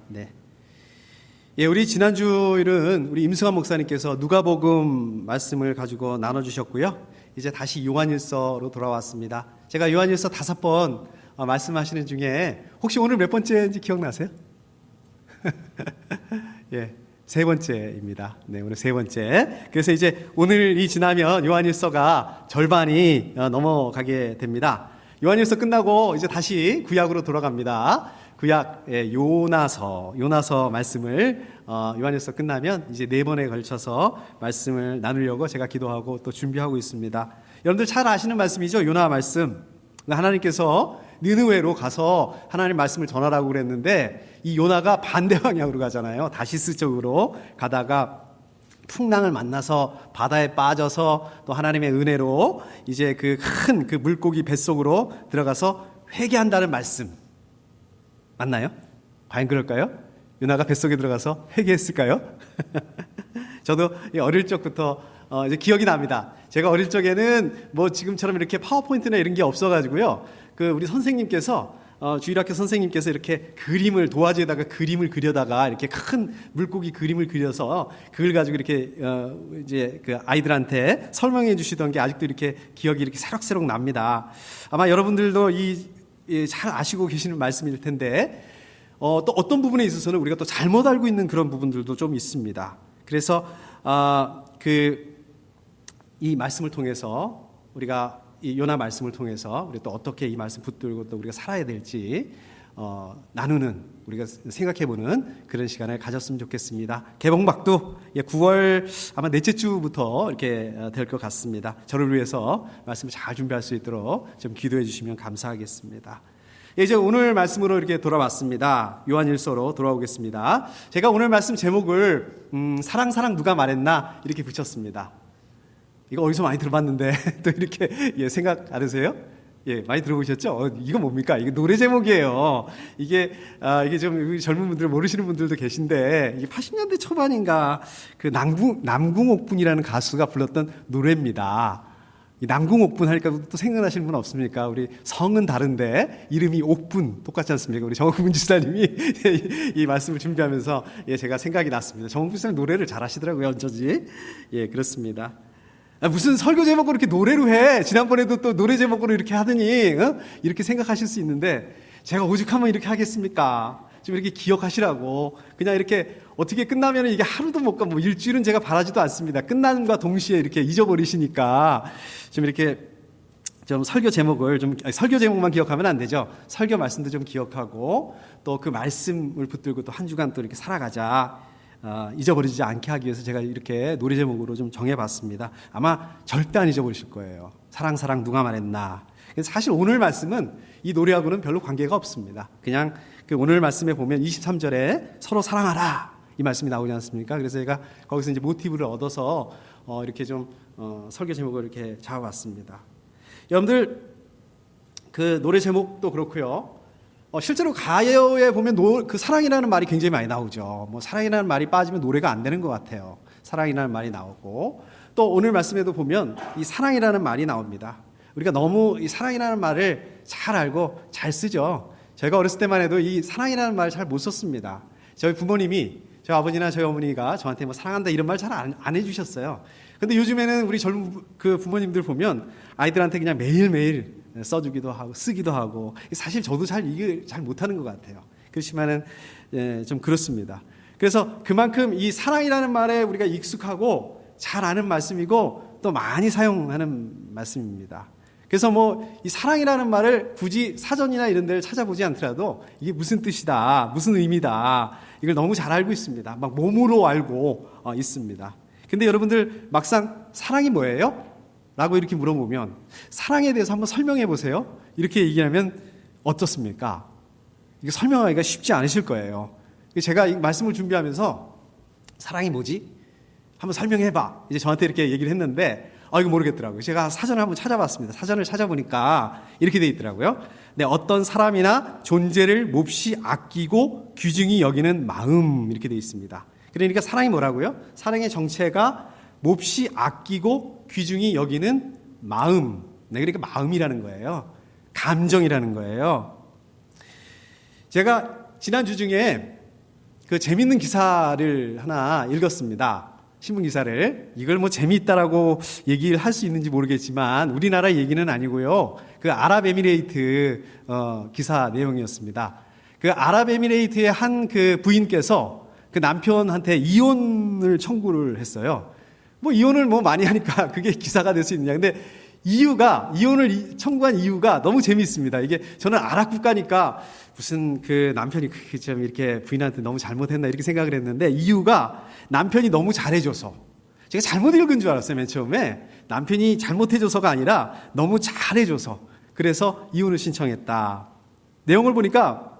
네. 예, 우리 지난주일은 우리 임승환 목사님께서 누가복음 말씀을 가지고 나눠주셨고요. 이제 다시 요한일서로 돌아왔습니다. 제가 요한일서 5번 말씀하시는 중에 혹시 오늘 몇 번째인지 기억나세요? 예, 3번째입니다. 네, 오늘 3번째. 그래서 이제 오늘이 지나면 요한일서가 절반이 넘어가게 됩니다. 요한일서 끝나고 이제 다시 구약으로 돌아갑니다. 구약 요나서 말씀을 요한일서 끝나면 이제 4번에 걸쳐서 말씀을 나누려고 제가 기도하고 또 준비하고 있습니다. 여러분들 잘 아시는 말씀이죠? 요나 말씀. 하나님께서 느느웨로 가서 하나님 말씀을 전하라고 그랬는데 이 요나가 반대 방향으로 가잖아요. 다시스 쪽으로 가다가 풍랑을 만나서 바다에 빠져서 또 하나님의 은혜로 이제 그 큰 그 물고기 뱃속으로 들어가서 회개한다는 말씀. 맞나요? 과연 그럴까요? 요나가 뱃속에 들어가서 회개했을까요? 저도 어릴 적부터 이제 기억이 납니다. 제가 어릴 적에는 뭐 지금처럼 이렇게 파워포인트나 이런 게 없어가지고요. 그 우리 선생님께서 주일학교 선생님께서 이렇게 그림을 도화지에다가 그림을 그려다가 이렇게 큰 물고기 그림을 그려서 그걸 가지고 이렇게 이제 그 아이들한테 설명해 주시던 게 아직도 이렇게 기억이 이렇게 새록새록 납니다. 아마 여러분들도 잘 아시고 계시는 말씀일 텐데 또 어떤 부분에 있어서는 우리가 또 잘못 알고 있는 그런 부분들도 좀 있습니다. 그래서 이 말씀을 통해서 우리가 이 요나 말씀을 통해서 우리 또 어떻게 이 말씀 붙들고 또 우리가 살아야 될지 나누는 우리가 생각해보는 그런 시간을 가졌으면 좋겠습니다. 개봉박도 9월 아마 넷째 주부터 이렇게 될 것 같습니다. 저를 위해서 말씀을 잘 준비할 수 있도록 좀 기도해 주시면 감사하겠습니다. 이제 오늘 말씀으로 이렇게 돌아왔습니다. 요한일서로 돌아오겠습니다. 제가 오늘 말씀 제목을 사랑 누가 말했나 이렇게 붙였습니다. 이거 어디서 많이 들어봤는데 또 이렇게 생각 안 하세요? 예, 많이 들어보셨죠? 이거 뭡니까? 이게 노래 제목이에요. 이게 좀 젊은 분들 모르시는 분들도 계신데 이게 80년대 초반인가 그 남궁옥분이라는 가수가 불렀던 노래입니다. 이 남궁옥분 하니까 또 생각나시는 분 없습니까? 우리 성은 다른데 이름이 옥분 똑같지 않습니까? 우리 정홍근 지사님이 이 말씀을 준비하면서 제가 생각이 났습니다. 정홍근 지사님 노래를 잘하시더라고요. 어쩐지. 예, 그렇습니다. 무슨 설교 제목으로 이렇게 노래로 해? 지난번에도 또 노래 제목으로 이렇게 하더니 이렇게 생각하실 수 있는데 제가 오죽하면 이렇게 하겠습니까? 좀 이렇게 기억하시라고 그냥 이렇게 어떻게 끝나면 이게 하루도 못 가, 뭐 일주일은 제가 바라지도 않습니다. 끝남과 동시에 이렇게 잊어버리시니까 좀 이렇게 좀 설교 제목만 기억하면 안 되죠. 설교 말씀도 좀 기억하고 또 그 말씀을 붙들고 또 한 주간 또 이렇게 살아가자. 잊어버리지 않게 하기 위해서 제가 이렇게 노래 제목으로 좀 정해봤습니다. 아마 절대 안 잊어버리실 거예요. 사랑 누가 말했나. 사실 오늘 말씀은 이 노래하고는 별로 관계가 없습니다. 그냥 그 오늘 말씀에 보면 23절에 서로 사랑하라 이 말씀이 나오지 않습니까? 그래서 제가 거기서 이제 모티브를 얻어서 이렇게 좀 설교 제목을 이렇게 잡아봤습니다. 여러분들 그 노래 제목도 그렇고요. 실제로 가요에 보면 그 사랑이라는 말이 굉장히 많이 나오죠. 뭐 사랑이라는 말이 빠지면 노래가 안 되는 것 같아요. 사랑이라는 말이 나오고 또 오늘 말씀에도 보면 이 사랑이라는 말이 나옵니다. 우리가 너무 이 사랑이라는 말을 잘 알고 잘 쓰죠. 저희가 어렸을 때만 해도 이 사랑이라는 말을 잘 못 썼습니다. 저희 부모님이 저희 아버지나 저희 어머니가 저한테 뭐 사랑한다 이런 말 잘 안 해주셨어요. 근데 요즘에는 우리 젊은 그 부모님들 보면 아이들한테 그냥 매일매일 써주기도 하고 쓰기도 하고 사실 저도 이게 잘 못하는 것 같아요. 그렇지만은 좀 그렇습니다. 그래서 그만큼 이 사랑이라는 말에 우리가 익숙하고 잘 아는 말씀이고 또 많이 사용하는 말씀입니다. 그래서 뭐 이 사랑이라는 말을 굳이 사전이나 이런 데를 찾아보지 않더라도 이게 무슨 뜻이다, 무슨 의미다 이걸 너무 잘 알고 있습니다. 막 몸으로 알고 있습니다. 근데 여러분들 막상 사랑이 뭐예요? 라고 이렇게 물어보면 사랑에 대해서 한번 설명해 보세요. 이렇게 얘기하면 어떻습니까? 이게 설명하기가 쉽지 않으실 거예요. 제가 이 말씀을 준비하면서 사랑이 뭐지? 한번 설명해봐. 이제 저한테 이렇게 얘기를 했는데 이거 모르겠더라고요. 제가 사전을 한번 찾아봤습니다. 사전을 찾아보니까 이렇게 돼 있더라고요. 네, 어떤 사람이나 존재를 몹시 아끼고 귀중히 여기는 마음 이렇게 돼 있습니다. 그러니까 사랑이 뭐라고요? 사랑의 정체가 몹시 아끼고 귀중히 여기는 마음. 네, 그러니까 마음이라는 거예요. 감정이라는 거예요. 제가 지난주 중에 그 재밌는 기사를 하나 읽었습니다. 신문 기사를. 이걸 뭐 재미있다라고 얘기를 할 수 있는지 모르겠지만 우리나라 얘기는 아니고요. 그 아랍에미레이트 기사 내용이었습니다. 그 아랍에미레이트의 한 그 부인께서 그 남편한테 이혼을 청구를 했어요. 뭐 이혼을 뭐 많이 하니까 그게 기사가 될 수 있느냐. 근데 이혼을 청구한 이유가 너무 재미있습니다. 이게 저는 아랍 국가니까 무슨 그 남편이 좀 이렇게 부인한테 너무 잘못했나 이렇게 생각을 했는데 이유가 남편이 너무 잘해줘서. 제가 잘못 읽은 줄 알았어요, 맨 처음에. 남편이 잘못해줘서가 아니라 너무 잘해줘서. 그래서 이혼을 신청했다. 내용을 보니까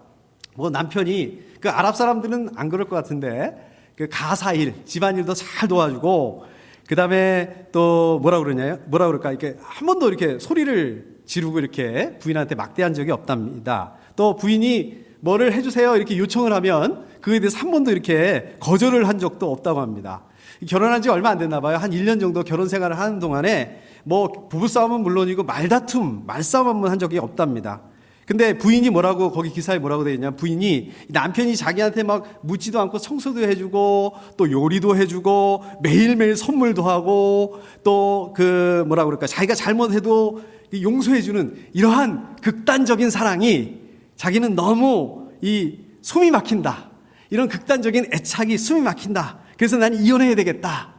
뭐 남편이 그 아랍 사람들은 안 그럴 것 같은데 그 가사일, 집안일도 잘 도와주고 그 다음에 또 뭐라 그럴까, 이렇게 한 번도 이렇게 소리를 지르고 이렇게 부인한테 막대한 적이 없답니다. 또 부인이 뭐를 해주세요 이렇게 요청을 하면 그에 대해서 한 번도 이렇게 거절을 한 적도 없다고 합니다. 결혼한 지 얼마 안 됐나 봐요. 한 1년 정도 결혼 생활을 하는 동안에 뭐 부부싸움은 물론이고 말싸움 한번 한 적이 없답니다. 근데 부인이 뭐라고, 거기 기사에 뭐라고 되어 있냐, 부인이 남편이 자기한테 막 묻지도 않고 청소도 해주고 또 요리도 해주고 매일매일 선물도 하고 또 그 뭐라 그럴까, 자기가 잘못해도 용서해주는 이러한 극단적인 사랑이 자기는 너무 이 숨이 막힌다. 이런 극단적인 애착이 숨이 막힌다. 그래서 난 이혼해야 되겠다.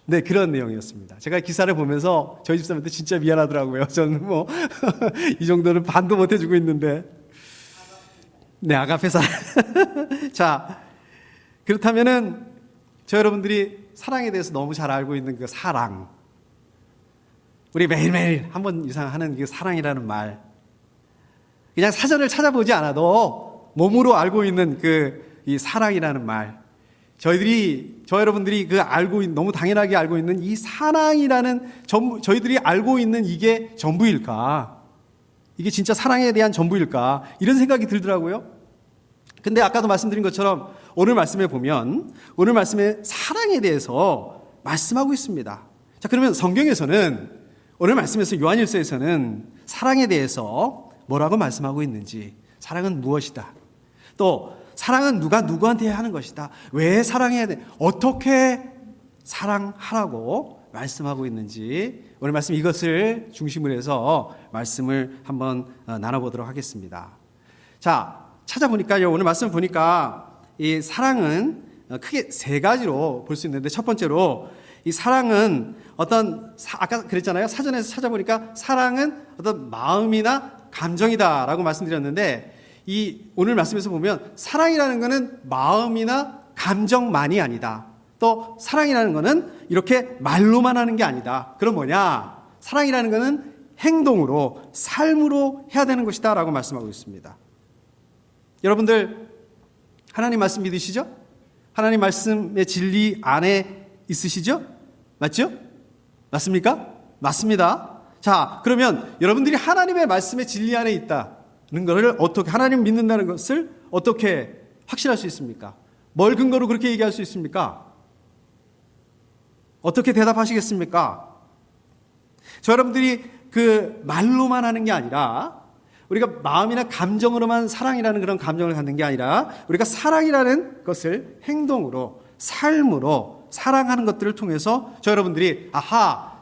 네, 그런 내용이었습니다. 제가 기사를 보면서 저희 집사람한테 진짜 미안하더라고요. 저는 뭐 이 정도는 반도 못 해주고 있는데. 네, 아가페 사랑. 자, 그렇다면은 저 여러분들이 사랑에 대해서 너무 잘 알고 있는 그 사랑, 우리 매일매일 한 번 이상 하는 그 사랑이라는 말, 그냥 사전을 찾아보지 않아도 몸으로 알고 있는 이 사랑이라는 말, 저 여러분들이 너무 당연하게 알고 있는 이 사랑이라는 저희들이 알고 있는 이게 전부일까? 이게 진짜 사랑에 대한 전부일까? 이런 생각이 들더라고요. 근데 아까도 말씀드린 것처럼 오늘 말씀에 보면 오늘 말씀에 사랑에 대해서 말씀하고 있습니다. 자, 그러면 성경에서는 오늘 말씀에서 요한일서에서는 사랑에 대해서 뭐라고 말씀하고 있는지, 사랑은 무엇이다, 또 사랑은 누가 누구한테 하는 것이다, 왜 사랑해야 돼, 어떻게 사랑하라고 말씀하고 있는지, 오늘 말씀 이것을 중심으로 해서 말씀을 한번 나눠보도록 하겠습니다. 자, 찾아보니까요, 오늘 말씀 보니까 이 사랑은 크게 세 가지로 볼 수 있는데, 첫 번째로 이 사랑은 아까 그랬잖아요. 사전에서 찾아보니까 사랑은 어떤 마음이나 감정이다라고 말씀드렸는데, 오늘 말씀에서 보면 사랑이라는 것은 마음이나 감정만이 아니다. 또 사랑이라는 것은 이렇게 말로만 하는 게 아니다. 그럼 뭐냐? 사랑이라는 것은 행동으로, 삶으로 해야 되는 것이다 라고 말씀하고 있습니다. 여러분들 하나님 말씀 믿으시죠? 하나님 말씀의 진리 안에 있으시죠? 맞죠? 맞습니까? 맞습니다. 자, 그러면 여러분들이 하나님의 말씀의 진리 안에 있다는 것을 어떻게, 하나님 믿는다는 것을 어떻게 확실할 수 있습니까? 뭘 근거로 그렇게 얘기할 수 있습니까? 어떻게 대답하시겠습니까? 저 여러분들이 말로만 하는 게 아니라, 우리가 마음이나 감정으로만 사랑이라는 그런 감정을 갖는 게 아니라, 우리가 사랑이라는 것을 행동으로, 삶으로 사랑하는 것들을 통해서 저 여러분들이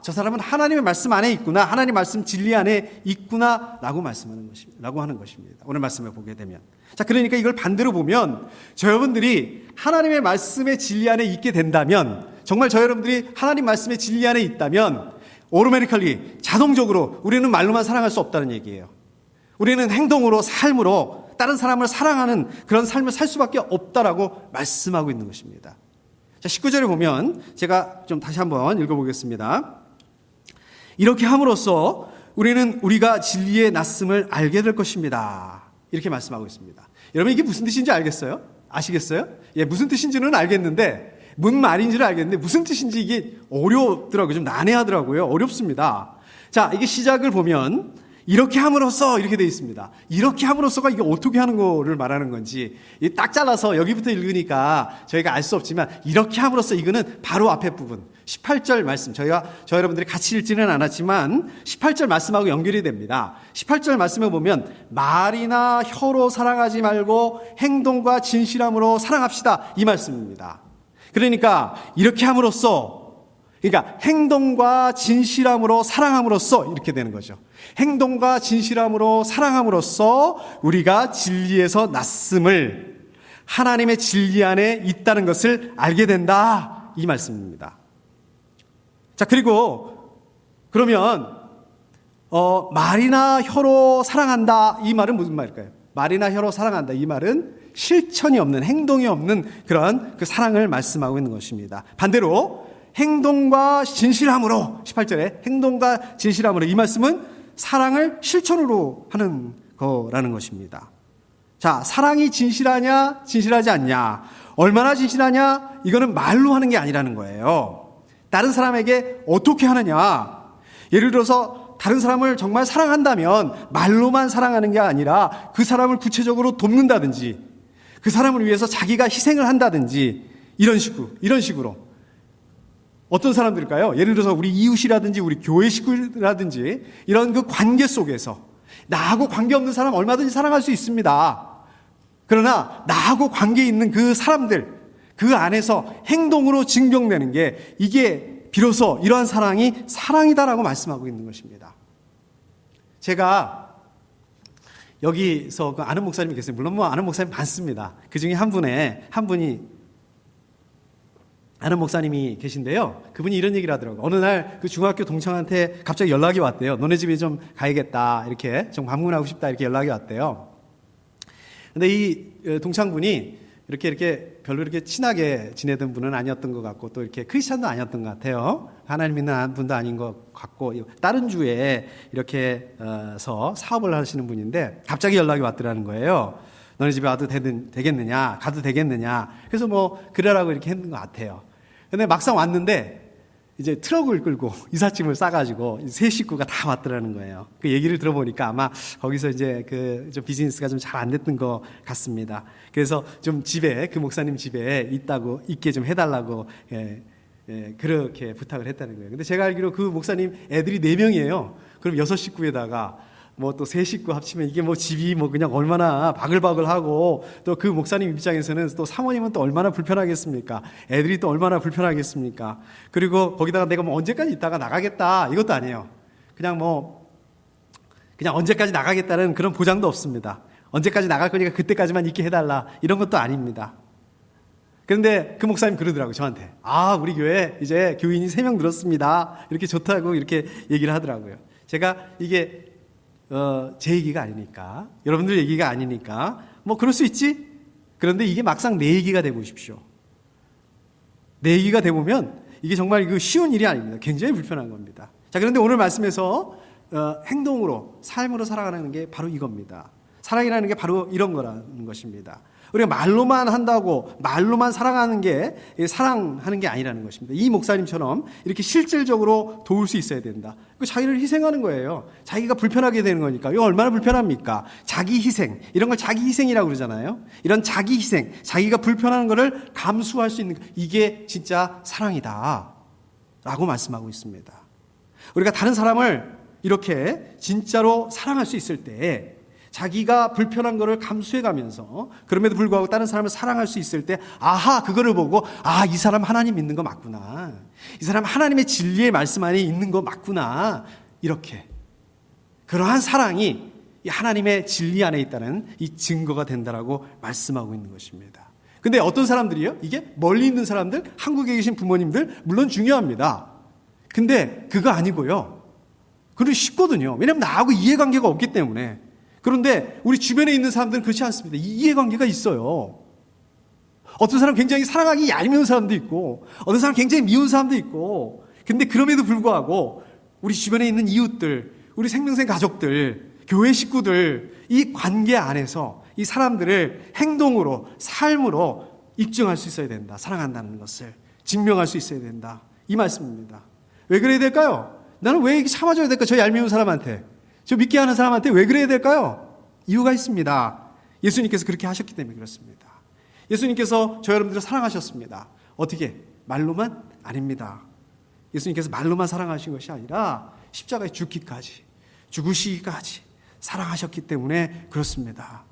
저 사람은 하나님의 말씀 안에 있구나, 하나님 말씀 진리 안에 있구나 라고 하는 것입니다. 오늘 말씀을 보게 되면. 자, 그러니까 이걸 반대로 보면 저 여러분들이 하나님의 말씀의 진리 안에 있게 된다면, 정말 저 여러분들이 하나님 말씀의 진리 안에 있다면 오토매티컬리, 자동적으로 우리는 말로만 사랑할 수 없다는 얘기예요. 우리는 행동으로, 삶으로 다른 사람을 사랑하는 그런 삶을 살 수밖에 없다라고 말씀하고 있는 것입니다. 자, 19절에 보면 제가 좀 다시 한번 읽어보겠습니다. 이렇게 함으로써 우리가 진리의 낫음을 알게 될 것입니다. 이렇게 말씀하고 있습니다. 여러분, 이게 무슨 뜻인지 알겠어요? 아시겠어요? 예, 무슨 뜻인지는 알겠는데, 뭔 말인지를 알겠는데 무슨 뜻인지 이게 어렵더라고요. 좀 난해하더라고요. 어렵습니다. 자, 이게 시작을 보면 이렇게 함으로써 이렇게 되어 있습니다. 이렇게 함으로써가 이게 어떻게 하는 거를 말하는 건지 딱 잘라서 여기부터 읽으니까 저희가 알 수 없지만 이렇게 함으로써 이거는 바로 앞에 부분 18절 말씀 저희 여러분들이 같이 읽지는 않았지만 18절 말씀하고 연결이 됩니다. 18절 말씀을 보면 말이나 혀로 사랑하지 말고 행동과 진실함으로 사랑합시다 이 말씀입니다. 그러니까 이렇게 함으로써 그러니까 행동과 진실함으로 사랑함으로써 이렇게 되는 거죠. 행동과 진실함으로 사랑함으로써 우리가 진리에서 났음을 하나님의 진리 안에 있다는 것을 알게 된다 이 말씀입니다. 자, 그리고 그러면 말이나 혀로 사랑한다 이 말은 무슨 말일까요? 말이나 혀로 사랑한다 이 말은 실천이 없는 행동이 없는 그런 그 사랑을 말씀하고 있는 것입니다. 반대로 행동과 진실함으로 18절에 행동과 진실함으로 이 말씀은 사랑을 실천으로 하는 거라는 것입니다. 자, 사랑이 진실하냐 진실하지 않냐 얼마나 진실하냐 이거는 말로 하는 게 아니라는 거예요. 다른 사람에게 어떻게 하느냐 예를 들어서 다른 사람을 정말 사랑한다면 말로만 사랑하는 게 아니라 그 사람을 구체적으로 돕는다든지 그 사람을 위해서 자기가 희생을 한다든지 이런 식으로 어떤 사람들일까요? 예를 들어서 우리 이웃이라든지 우리 교회 식구라든지 이런 그 관계 속에서 나하고 관계없는 사람 얼마든지 사랑할 수 있습니다. 그러나 나하고 관계 있는 그 사람들 그 안에서 행동으로 증명되는 게 이게 비로소 이러한 사랑이 사랑이다라고 말씀하고 있는 것입니다. 제가 여기서 그 아는 목사님이 계세요. 물론 뭐 아는 목사님 많습니다. 그 중에 한 분이 아는 목사님이 계신데요. 그분이 이런 얘기를 하더라고요. 어느 날 그 중학교 동창한테 갑자기 연락이 왔대요. 너네 집에 좀 가야겠다. 이렇게 좀 방문하고 싶다. 이렇게 연락이 왔대요. 근데 이 동창분이 이렇게 별로 이렇게 친하게 지내던 분은 아니었던 것 같고 또 이렇게 크리스찬도 아니었던 것 같아요. 하나님 믿는 분도 아닌 것 같고 다른 주에 이렇게 서 사업을 하시는 분인데 갑자기 연락이 왔더라는 거예요. 너네 집에 와도 되겠느냐? 가도 되겠느냐? 그래서 뭐 그러라고 이렇게 했는 것 같아요. 근데 막상 왔는데 이제 트럭을 끌고 이삿짐을 싸가지고 세 식구가 다 왔더라는 거예요. 그 얘기를 들어보니까 아마 거기서 이제 좀 비즈니스가 좀 잘 안 됐던 것 같습니다. 그래서 좀 집에 그 목사님 집에 있게 좀 해달라고 그렇게 부탁을 했다는 거예요. 근데 제가 알기로 그 목사님 애들이 4명이에요. 그럼 6식구에다가 뭐 또 3식구 합치면 이게 뭐 집이 뭐 그냥 얼마나 바글바글하고 또 그 목사님 입장에서는 또 사모님은 또 얼마나 불편하겠습니까? 애들이 또 얼마나 불편하겠습니까? 그리고 거기다가 내가 뭐 언제까지 있다가 나가겠다 이것도 아니에요. 그냥 언제까지 나가겠다는 그런 보장도 없습니다. 언제까지 나갈 거니까 그때까지만 있게 해달라 이런 것도 아닙니다. 그런데 그 목사님 그러더라고요, 저한테. 우리 교회 이제 교인이 3명 늘었습니다. 이렇게 좋다고 이렇게 얘기를 하더라고요. 제가 이게 제 얘기가 아니니까, 여러분들 얘기가 아니니까, 뭐, 그럴 수 있지? 그런데 이게 막상 내 얘기가 되보십시오. 내 얘기가 되보면, 이게 정말 쉬운 일이 아닙니다. 굉장히 불편한 겁니다. 자, 그런데 오늘 말씀에서, 행동으로, 삶으로 살아가는 게 바로 이겁니다. 사랑이라는 게 바로 이런 거라는 것입니다. 우리가 말로만 한다고 말로만 사랑하는 게 사랑하는 게 아니라는 것입니다. 이 목사님처럼 이렇게 실질적으로 도울 수 있어야 된다. 자기를 희생하는 거예요. 자기가 불편하게 되는 거니까. 이거 얼마나 불편합니까? 자기 희생. 이런 걸 자기 희생이라고 그러잖아요. 이런 자기 희생, 자기가 불편한 거를 감수할 수 있는 이게 진짜 사랑이다 라고 말씀하고 있습니다. 우리가 다른 사람을 이렇게 진짜로 사랑할 수 있을 때 자기가 불편한 거를 감수해가면서 그럼에도 불구하고 다른 사람을 사랑할 수 있을 때 그거를 보고 이 사람 하나님 믿는 거 맞구나. 이 사람 하나님의 진리의 말씀 안에 있는 거 맞구나. 이렇게 그러한 사랑이 이 하나님의 진리 안에 있다는 이 증거가 된다라고 말씀하고 있는 것입니다. 근데 어떤 사람들이요? 이게 멀리 있는 사람들, 한국에 계신 부모님들 물론 중요합니다. 근데 그거 아니고요. 그건 쉽거든요. 왜냐하면 나하고 이해관계가 없기 때문에. 그런데 우리 주변에 있는 사람들은 그렇지 않습니다. 이해관계가 있어요. 어떤 사람 굉장히 사랑하기 얄미운 사람도 있고 어떤 사람 굉장히 미운 사람도 있고 근데 그럼에도 불구하고 우리 주변에 있는 이웃들, 우리 생명생 가족들, 교회 식구들 이 관계 안에서 이 사람들을 행동으로 삶으로 입증할 수 있어야 된다. 사랑한다는 것을 증명할 수 있어야 된다. 이 말씀입니다. 왜 그래야 될까요? 나는 왜 이렇게 참아줘야 될까? 저 얄미운 사람한테. 저 믿게 하는 사람한테 왜 그래야 될까요? 이유가 있습니다. 예수님께서 그렇게 하셨기 때문에 그렇습니다. 예수님께서 저 여러분들을 사랑하셨습니다. 어떻게? 말로만? 아닙니다. 예수님께서 말로만 사랑하신 것이 아니라 십자가에 죽기까지, 죽으시기까지 사랑하셨기 때문에 그렇습니다.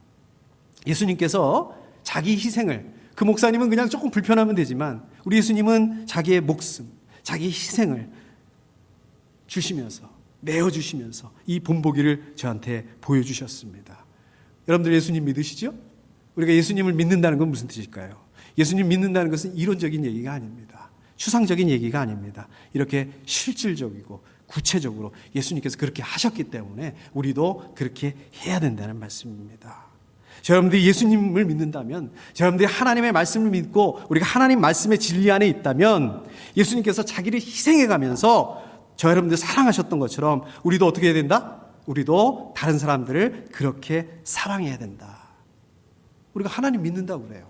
예수님께서 자기 희생을, 그 목사님은 그냥 조금 불편하면 되지만 우리 예수님은 자기의 목숨, 자기 희생을 주시면서, 내어주시면서 이 본보기를 저한테 보여주셨습니다. 여러분들 예수님 믿으시죠? 우리가 예수님을 믿는다는 건 무슨 뜻일까요? 예수님 믿는다는 것은 이론적인 얘기가 아닙니다. 추상적인 얘기가 아닙니다. 이렇게 실질적이고 구체적으로 예수님께서 그렇게 하셨기 때문에 우리도 그렇게 해야 된다는 말씀입니다. 여러분들이 예수님을 믿는다면, 여러분들이 하나님의 말씀을 믿고 우리가 하나님 말씀의 진리 안에 있다면 예수님께서 자기를 희생해가면서 저 여러분들 사랑하셨던 것처럼 우리도 어떻게 해야 된다? 우리도 다른 사람들을 그렇게 사랑해야 된다. 우리가 하나님 믿는다고 그래요.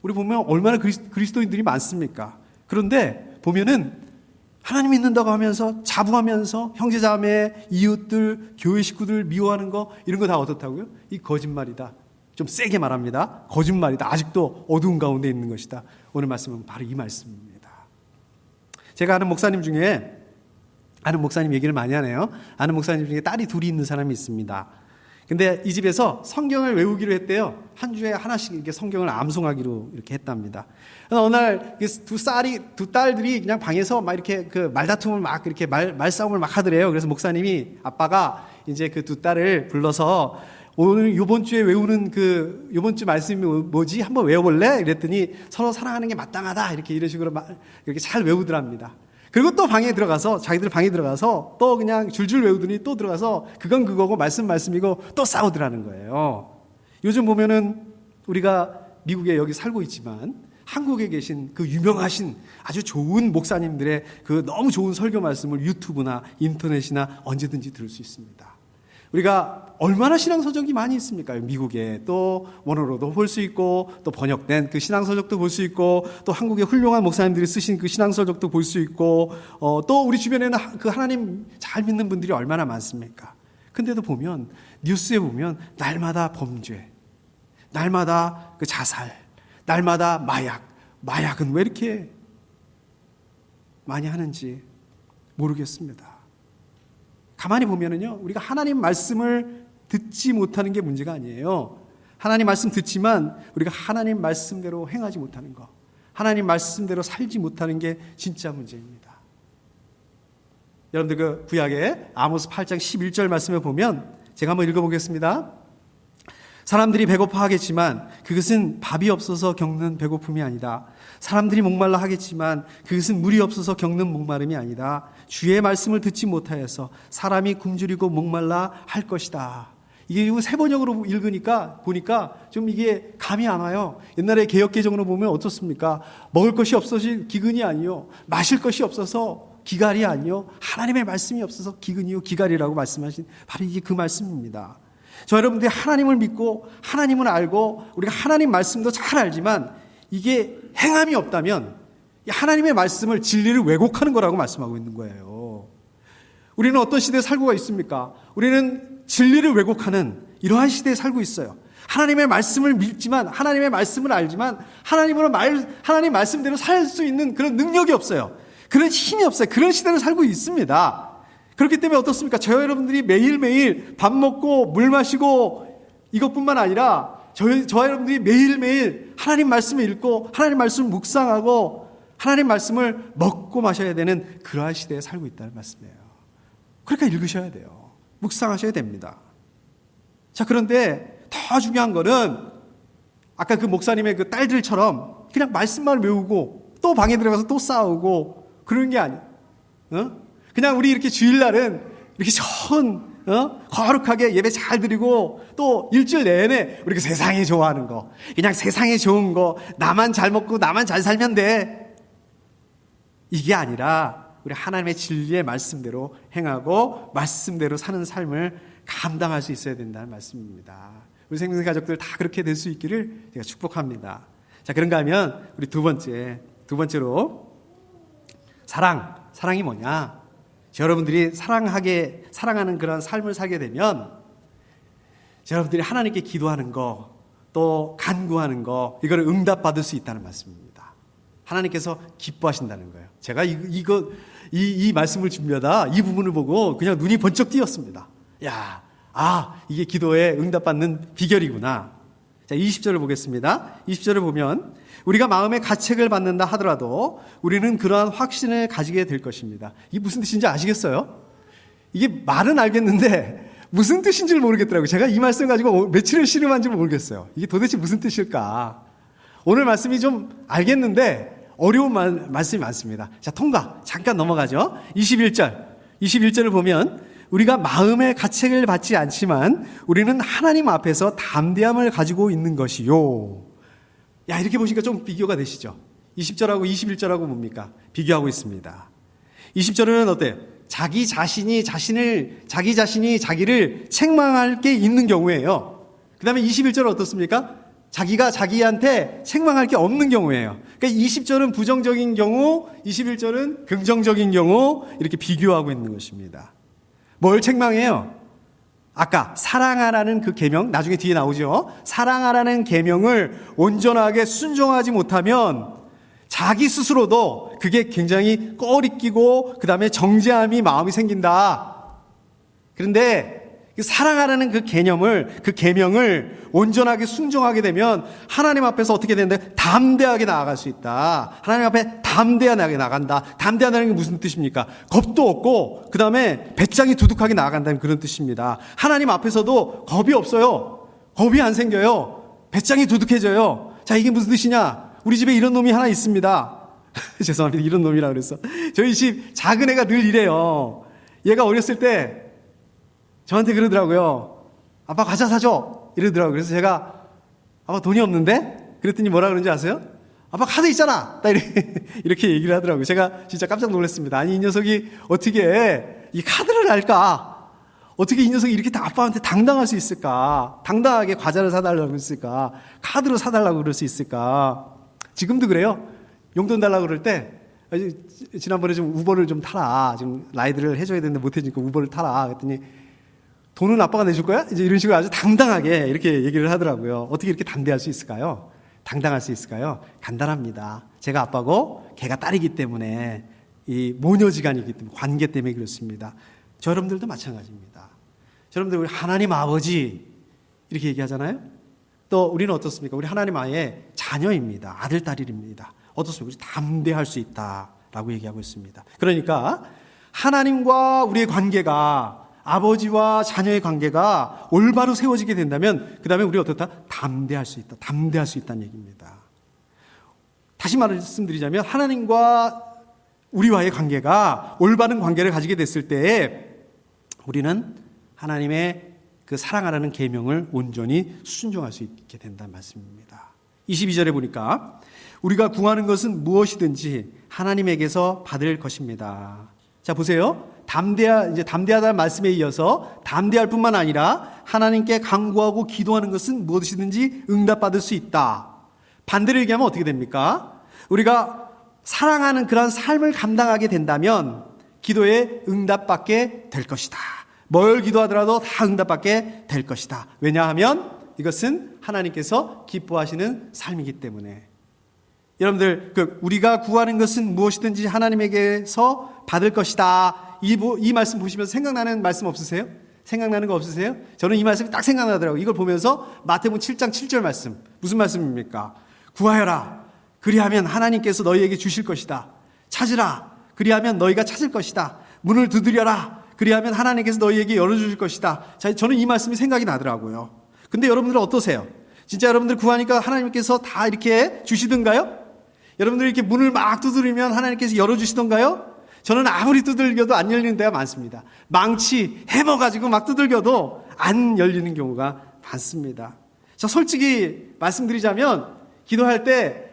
우리 보면 얼마나 그리스도인들이 많습니까? 그런데 보면은 하나님 믿는다고 하면서 자부하면서 형제자매, 이웃들, 교회 식구들 미워하는 거 이런 거 다 어떻다고요? 이 거짓말이다. 좀 세게 말합니다. 거짓말이다. 아직도 어두운 가운데 있는 것이다. 오늘 말씀은 바로 이 말씀입니다. 제가 아는 목사님 중에, 아는 목사님 얘기를 많이 하네요. 아는 목사님 중에 딸이 둘이 있는 사람이 있습니다. 근데 이 집에서 성경을 외우기로 했대요. 한 주에 하나씩 이렇게 성경을 암송하기로 이렇게 했답니다. 그래서 어느 날 두 딸들이 그냥 방에서 막 이렇게 그 말다툼을 막 이렇게 말싸움을 막 하더래요. 그래서 목사님이, 아빠가 이제 그 두 딸을 불러서 오늘 요번 주에 외우는 요번 주 말씀이 뭐지? 한번 외워볼래? 이랬더니 서로 사랑하는 게 마땅하다. 이런 식으로 이렇게 잘 외우더랍니다. 그리고 또 방에 들어가서, 자기들 방에 들어가서 또 그냥 줄줄 외우더니 또 들어가서 그건 그거고 말씀이고 또 싸우더라는 거예요. 요즘 보면은 우리가 미국에 여기 살고 있지만 한국에 계신 그 유명하신 아주 좋은 목사님들의 그 너무 좋은 설교 말씀을 유튜브나 인터넷이나 언제든지 들을 수 있습니다. 우리가 얼마나 신앙서적이 많이 있습니까? 미국에 또 원어로도 볼 수 있고 또 번역된 그 신앙서적도 볼 수 있고 또 한국의 훌륭한 목사님들이 쓰신 그 신앙서적도 볼 수 있고 또 우리 주변에는 그 하나님 잘 믿는 분들이 얼마나 많습니까? 근데도 보면 뉴스에 보면 날마다 범죄, 날마다 그 자살, 날마다 마약은 왜 이렇게 많이 하는지 모르겠습니다. 가만히 보면은요, 우리가 하나님 말씀을 듣지 못하는 게 문제가 아니에요. 하나님 말씀 듣지만 우리가 하나님 말씀대로 행하지 못하는 거, 하나님 말씀대로 살지 못하는 게 진짜 문제입니다. 여러분들 그 구약의 아모스 8장 11절 말씀에 보면 제가 한번 읽어보겠습니다. 사람들이 배고파 하겠지만 그것은 밥이 없어서 겪는 배고픔이 아니다. 사람들이 목말라 하겠지만 그것은 물이 없어서 겪는 목마름이 아니다. 주의 말씀을 듣지 못하여서 사람이 굶주리고 목말라 할 것이다. 이게 세 번역으로 읽으니까 보니까 좀 이게 감이 안 와요. 옛날에 개역개정으로 보면 어떻습니까? 먹을 것이 없어서 기근이 아니요, 마실 것이 없어서 기갈이 아니요, 하나님의 말씀이 없어서 기근이요 기갈이라고 말씀하신 바로 이게 그 말씀입니다. 저 여러분들이 하나님을 믿고 하나님을 알고 우리가 하나님 말씀도 잘 알지만 이게 행함이 없다면 하나님의 말씀을, 진리를 왜곡하는 거라고 말씀하고 있는 거예요. 우리는 어떤 시대에 살고 있습니까? 우리는 진리를 왜곡하는 이러한 시대에 살고 있어요. 하나님의 말씀을 믿지만, 하나님의 말씀을 알지만 하나님 말씀대로 살 수 있는 그런 능력이 없어요. 그런 힘이 없어요. 그런 시대를 살고 있습니다. 그렇기 때문에 어떻습니까? 저 여러분들이 매일매일 밥 먹고 물 마시고 이것뿐만 아니라 저 여러분들이 매일매일 하나님 말씀을 읽고 하나님 말씀을 묵상하고 하나님 말씀을 먹고 마셔야 되는 그러한 시대에 살고 있다는 말씀이에요. 그러니까 읽으셔야 돼요. 묵상하셔야 됩니다. 자, 그런데 더 중요한 거는 아까 그 목사님의 그 딸들처럼 그냥 말씀만 외우고 또 방에 들어가서 또 싸우고 그러는 게 아니에요. 그냥 우리 이렇게 주일날은 이렇게 좋은 거룩하게 예배 잘 드리고 또 일주일 내내 우리가 세상이 좋아하는 거, 그냥 세상에 좋은 거, 나만 잘 먹고 나만 잘 살면 돼, 이게 아니라 우리 하나님의 진리의 말씀대로 행하고 말씀대로 사는 삶을 감당할 수 있어야 된다는 말씀입니다. 우리 생명의 가족들 다 그렇게 될 수 있기를 제가 축복합니다. 자, 그런가 하면 우리 두 번째로 사랑이 뭐냐? 여러분들이 사랑하는 그런 삶을 살게 되면 여러분들이 하나님께 기도하는 거, 또 간구하는 거, 이걸 응답받을 수 있다는 말씀입니다. 하나님께서 기뻐하신다는 거예요. 제가 이 말씀을 준비하다 이 부분을 보고 그냥 눈이 번쩍 띄었습니다. 이게 기도에 응답받는 비결이구나. 자, 20절을 보겠습니다. 20절을 보면 우리가 마음의 가책을 받는다 하더라도 우리는 그러한 확신을 가지게 될 것입니다. 이게 무슨 뜻인지 아시겠어요? 이게 말은 알겠는데 무슨 뜻인지 모르겠더라고요. 제가 이 말씀 가지고 며칠을 씨름한지 모르겠어요. 이게 도대체 무슨 뜻일까? 오늘 말씀이 좀 알겠는데 어려운 말씀이 많습니다. 자, 통과. 잠깐 넘어가죠. 21절을 보면 우리가 마음의 가책을 받지 않지만 우리는 하나님 앞에서 담대함을 가지고 있는 것이요. 이렇게 보시니까 좀 비교가 되시죠? 20절하고 21절하고 뭡니까? 비교하고 있습니다. 20절은 어때요? 자기 자신이 자기를 책망할 게 있는 경우예요. 그 다음에 21절은 어떻습니까? 자기가 자기한테 책망할 게 없는 경우예요. 그러니까 20절은 부정적인 경우, 21절은 긍정적인 경우, 이렇게 비교하고 있는 것입니다. 뭘 책망해요? 아까 사랑하라는 그 계명, 나중에 뒤에 나오죠. 사랑하라는 계명을 온전하게 순종하지 못하면 자기 스스로도 그게 굉장히 꺼리끼고 그 다음에 정죄함이 마음이 생긴다. 그런데 사랑하라는 그 계명을 온전하게 순종하게 되면 하나님 앞에서 어떻게 되는데 담대하게 나아갈 수 있다. 하나님 앞에 담대하게 나간다. 담대하다는 게 무슨 뜻입니까? 겁도 없고 그 다음에 배짱이 두둑하게 나아간다는 그런 뜻입니다. 하나님 앞에서도 겁이 없어요. 겁이 안 생겨요. 배짱이 두둑해져요. 자, 이게 무슨 뜻이냐? 우리 집에 이런 놈이 하나 있습니다. 죄송합니다. 이런 놈이라 그래서 저희 집 작은 애가 늘 이래요. 얘가 어렸을 때 저한테 그러더라고요. 아빠 과자 사줘. 이러더라고요. 그래서 제가 아빠 돈이 없는데? 그랬더니 뭐라 그런지 아세요? 아빠 카드 있잖아. 이렇게 얘기를 하더라고요. 제가 진짜 깜짝 놀랐습니다. 아니, 이 녀석이 어떻게 이 카드를 알까? 어떻게 이 녀석이 이렇게 아빠한테 당당할 수 있을까? 당당하게 과자를 사달라고 했을까? 카드로 사달라고 그럴 수 있을까? 지금도 그래요. 용돈 달라고 그럴 때 지난번에 좀 우버를 좀 타라. 지금 라이드를 해줘야 되는데 못 해주니까 우버를 타라. 그랬더니 돈은 아빠가 내줄 거야? 이제 이런 식으로 아주 당당하게 이렇게 얘기를 하더라고요. 어떻게 이렇게 담대할 수 있을까요? 당당할 수 있을까요? 간단합니다. 제가 아빠고 걔가 딸이기 때문에 이 모녀지간이기 때문에 관계 때문에 그렇습니다. 저 여러분들도 마찬가지입니다. 여러분들 우리 하나님 아버지 이렇게 얘기하잖아요. 또 우리는 어떻습니까? 우리 하나님 아의 자녀입니다. 아들, 딸입니다. 어떻습니까? 담대할 수 있다라고 얘기하고 있습니다. 그러니까 하나님과 우리의 관계가 아버지와 자녀의 관계가 올바로 세워지게 된다면 그 다음에 우리가 어떻다? 담대할 수 있다. 담대할 수 있다는 얘기입니다. 다시 말씀드리자면 하나님과 우리와의 관계가 올바른 관계를 가지게 됐을 때 우리는 하나님의 그 사랑하라는 계명을 온전히 순종할 수 있게 된다는 말씀입니다. 22절에 보니까 우리가 구하는 것은 무엇이든지 하나님에게서 받을 것입니다. 자, 보세요. 담대하다는 말씀에 이어서 담대할 뿐만 아니라 하나님께 간구하고 기도하는 것은 무엇이든지 응답받을 수 있다. 반대로 얘기하면 어떻게 됩니까? 우리가 사랑하는 그런 삶을 감당하게 된다면 기도에 응답받게 될 것이다. 뭘 기도하더라도 다 응답받게 될 것이다. 왜냐하면 이것은 하나님께서 기뻐하시는 삶이기 때문에. 여러분들, 우리가 구하는 것은 무엇이든지 하나님에게서 받을 것이다. 이 말씀 보시면서 생각나는 말씀 없으세요? 생각나는 거 없으세요? 저는 이 말씀이 딱 생각나더라고요. 이걸 보면서 마태복음 7장 7절 말씀. 무슨 말씀입니까? 구하여라. 그리하면 하나님께서 너희에게 주실 것이다. 찾으라. 그리하면 너희가 찾을 것이다. 문을 두드려라. 그리하면 하나님께서 너희에게 열어주실 것이다. 자, 저는 이 말씀이 생각이 나더라고요. 근데 여러분들은 어떠세요? 진짜 여러분들 구하니까 하나님께서 다 이렇게 주시던가요? 여러분들 이렇게 문을 막 두드리면 하나님께서 열어주시던가요? 저는 아무리 두들겨도 안 열리는 데가 많습니다. 망치, 해머 가지고 막 두들겨도 안 열리는 경우가 많습니다. 자, 솔직히 말씀드리자면 기도할 때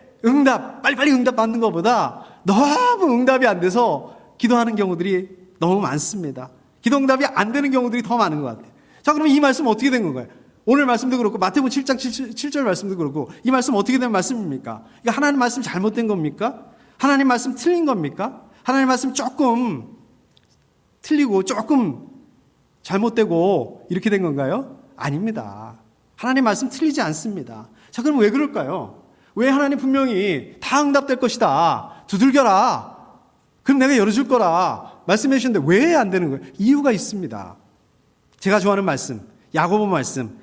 빨리빨리 응답 받는 것보다 너무 응답이 안 돼서 기도하는 경우들이 너무 많습니다. 기도 응답이 안 되는 경우들이 더 많은 것 같아요. 자, 그러면 이 말씀 어떻게 된 건가요? 오늘 말씀도 그렇고 마태복음 7장 7절 말씀도 그렇고 이 말씀 어떻게 된 말씀입니까? 이게 하나님 말씀 잘못된 겁니까? 하나님 말씀 틀린 겁니까? 하나님 말씀 조금 틀리고 조금 잘못되고 이렇게 된 건가요? 아닙니다. 하나님 말씀 틀리지 않습니다. 자, 그럼 왜 그럴까요? 왜 하나님 분명히 다 응답될 것이다, 두들겨라, 그럼 내가 열어줄 거라 말씀해 주셨는데 왜 안 되는 거예요? 이유가 있습니다. 제가 좋아하는 말씀, 야고보 말씀,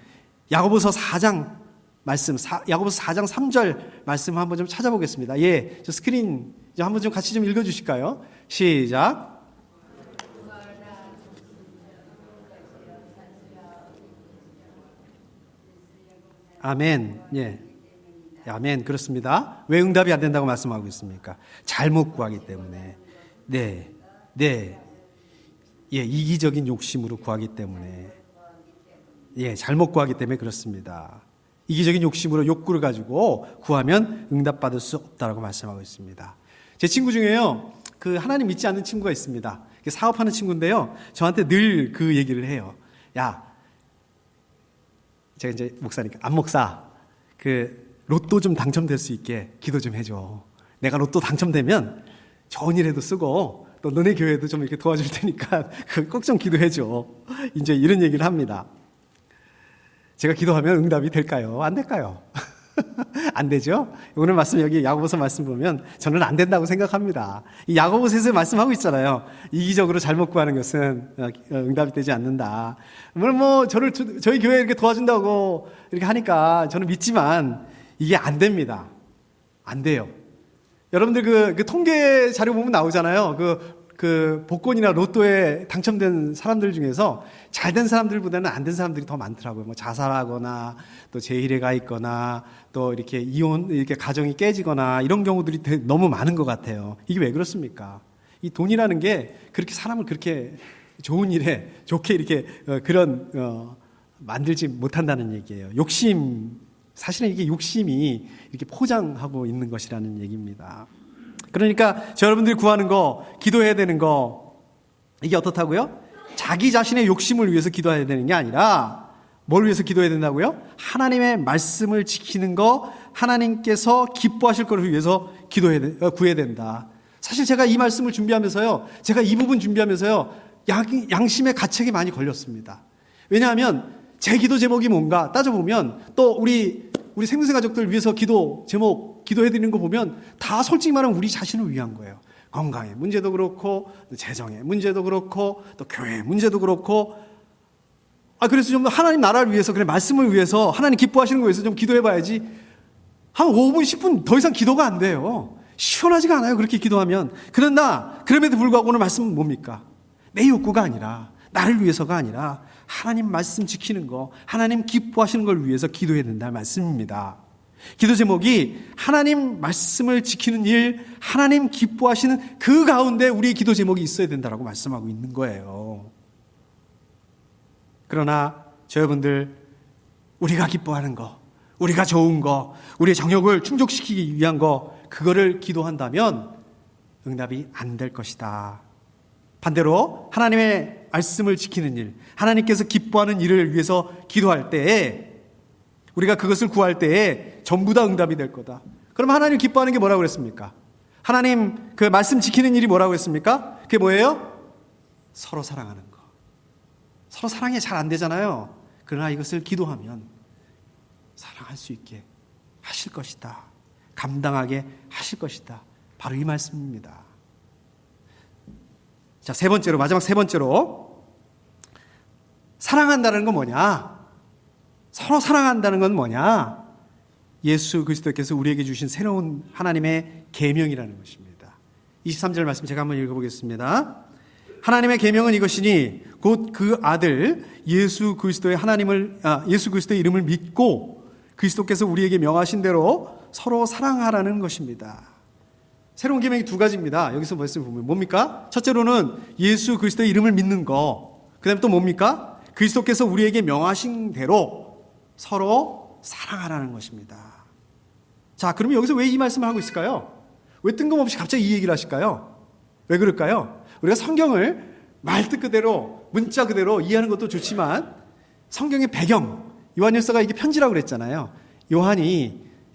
야고보서 4장 말씀, 야고보서 4장 3절 말씀 한번 좀 찾아보겠습니다. 예, 저 스크린 한번 좀 같이 좀 읽어주실까요? 시작. 아멘. 예. 아멘. 그렇습니다. 왜 응답이 안 된다고 말씀하고 있습니까? 잘못 구하기 때문에. 네. 네. 예, 이기적인 욕심으로 구하기 때문에. 예, 잘못 구하기 때문에 그렇습니다. 이기적인 욕심으로 욕구를 가지고 구하면 응답받을 수 없다라고 말씀하고 있습니다. 제 친구 중에요, 그 하나님 믿지 않는 친구가 있습니다. 사업하는 친구인데요, 저한테 늘 그 얘기를 해요. 야, 제가 이제 목사니까, 안 목사, 그 로또 좀 당첨될 수 있게 기도 좀 해줘. 내가 로또 당첨되면 좋은 일에도 쓰고 또 너네 교회도 좀 이렇게 도와줄 테니까 꼭 좀 기도해줘. 이제 이런 얘기를 합니다. 제가 기도하면 응답이 될까요? 안 될까요? 안 되죠? 오늘 말씀, 여기 야고보서 말씀 보면 저는 안 된다고 생각합니다. 이 야고보서에서 말씀하고 있잖아요. 이기적으로 잘못 구하는 것은 응답이 되지 않는다. 뭐 저희 교회에 이렇게 도와준다고 이렇게 하니까 저는 믿지만 이게 안 됩니다. 안 돼요. 여러분들 그 통계 자료 보면 나오잖아요. 그 복권이나 로또에 당첨된 사람들 중에서 잘된 사람들보다는 안 된 사람들이 더 많더라고요. 뭐 자살하거나 또 제일에 가 있거나 또 이렇게 이렇게 가정이 깨지거나 이런 경우들이 너무 많은 것 같아요. 이게 왜 그렇습니까? 이 돈이라는 게 그렇게 사람을 그렇게 좋은 일에 좋게 이렇게 만들지 못한다는 얘기예요. 욕심, 사실은 이게 욕심이 이렇게 포장하고 있는 것이라는 얘기입니다. 그러니까 저 여러분들이 구하는 거, 기도해야 되는 거, 이게 어떻다고요? 자기 자신의 욕심을 위해서 기도해야 되는 게 아니라 뭘 위해서 기도해야 된다고요? 하나님의 말씀을 지키는 거, 하나님께서 기뻐하실 것을 위해서 구해야 된다. 사실 제가 이 말씀을 준비하면서요, 제가 이 부분 준비하면서요, 양심의 가책이 많이 걸렸습니다. 왜냐하면 제 기도 제목이 뭔가 따져보면 또 우리 생명사 가족들 위해서 기도해드리는 거 보면 다 솔직히 말하면 우리 자신을 위한 거예요. 건강의 문제도 그렇고, 재정의 문제도 그렇고, 또 교회의 문제도 그렇고. 그래서 좀 하나님 나라를 위해서, 그래, 말씀을 위해서, 하나님 기뻐하시는 거 위해서 좀 기도해봐야지. 한 5분, 10분 더 이상 기도가 안 돼요. 시원하지가 않아요, 그렇게 기도하면. 그럼에도 불구하고 오늘 말씀은 뭡니까? 내 욕구가 아니라, 나를 위해서가 아니라, 하나님 말씀 지키는 거, 하나님 기뻐하시는 걸 위해서 기도해야 된다는 말씀입니다. 기도 제목이 하나님 말씀을 지키는 일, 하나님 기뻐하시는 그 가운데 우리의 기도 제목이 있어야 된다고 말씀하고 있는 거예요. 그러나 저 여러분들, 우리가 기뻐하는 거, 우리가 좋은 거, 우리의 정욕을 충족시키기 위한 거, 그거를 기도한다면 응답이 안 될 것이다. 반대로 하나님의 말씀을 지키는 일, 하나님께서 기뻐하는 일을 위해서 기도할 때에, 우리가 그것을 구할 때에 전부 다 응답이 될 거다. 그럼 하나님 기뻐하는 게 뭐라고 그랬습니까? 하나님 그 말씀 지키는 일이 뭐라고 했습니까? 그게 뭐예요? 서로 사랑하는 거. 서로 사랑이 잘 안 되잖아요. 그러나 이것을 기도하면 사랑할 수 있게 하실 것이다. 감당하게 하실 것이다. 바로 이 말씀입니다. 자, 마지막 세 번째로, 사랑한다는 건 뭐냐? 서로 사랑한다는 건 뭐냐? 예수 그리스도께서 우리에게 주신 새로운 하나님의 계명이라는 것입니다. 23절 말씀 제가 한번 읽어보겠습니다. 하나님의 계명은 이것이니 곧 그 아들 예수 그리스도의 이름을 믿고 그리스도께서 우리에게 명하신 대로 서로 사랑하라는 것입니다. 새로운 계명이 두 가지입니다. 여기서 말씀 보면 뭡니까? 첫째로는 예수 그리스도의 이름을 믿는 거. 그다음에 또 뭡니까? 그리스도께서 우리에게 명하신 대로 서로 사랑하라는 것입니다. 자, 그러면 여기서 왜 이 말씀을 하고 있을까요? 왜 뜬금없이 갑자기 이 얘기를 하실까요? 왜 그럴까요? 우리가 성경을 말뜻 그대로, 문자 그대로 이해하는 것도 좋지만 성경의 배경, 요한일서가 이게 편지라고 그랬잖아요.